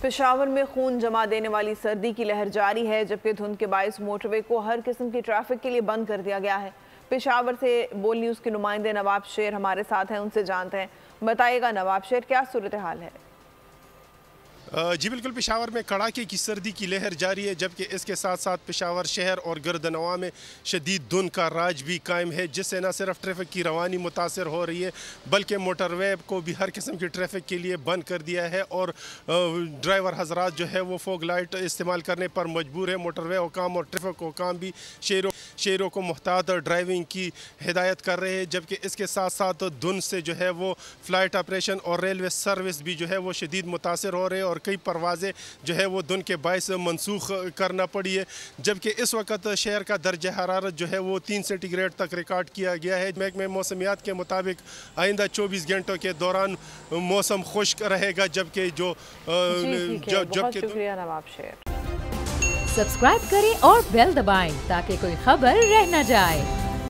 پشاور میں خون جما دینے والی سردی کی لہر جاری ہے، جبکہ دھند کے باعث موٹر وے کو ہر قسم کی ٹریفک کے لیے بند کر دیا گیا ہے۔ پشاور سے بول نیوز کے نمائندے نواب شیر ہمارے ساتھ ہیں، ان سے جانتے ہیں۔ بتائیے گا نواب شیر، کیا صورتحال ہے؟ جی بالکل، پشاور میں کڑاکے کی سردی کی لہر جاری ہے، جبکہ اس کے ساتھ ساتھ پشاور شہر اور گرد نواح میں شدید دھند کا راج بھی قائم ہے، جس سے نہ صرف ٹریفک کی روانی متاثر ہو رہی ہے بلکہ موٹر وے کو بھی ہر قسم کی ٹریفک کے لیے بند کر دیا ہے اور ڈرائیور حضرات جو ہے وہ فوگ لائٹ استعمال کرنے پر مجبور ہے۔ موٹر وے حکام اور ٹریفک حکام بھی شہریوں کو محتاط ڈرائیونگ کی ہدایت کر رہے ہیں، جبکہ اس کے ساتھ ساتھ دھند سے جو ہے وہ فلائٹ آپریشن اور ریلوے سروس بھی جو ہے وہ شدید متاثر ہو رہے ہیں اور کئی پروازیں جو ہے وہ دھند کے باعث منسوخ کرنا پڑی ہے، جبکہ اس وقت شہر کا درجہ حرارت جو ہے وہ 3 سینٹی گریڈ تک ریکارڈ کیا گیا ہے۔ محکمہ موسمیات کے مطابق آئندہ 24 گھنٹوں کے دوران موسم خشک رہے گا، جبکہ بہت شکریہ نواب شیر۔ سبسکرائب کریں اور بیل دبائیں تاکہ کوئی خبر رہ نہ جائے۔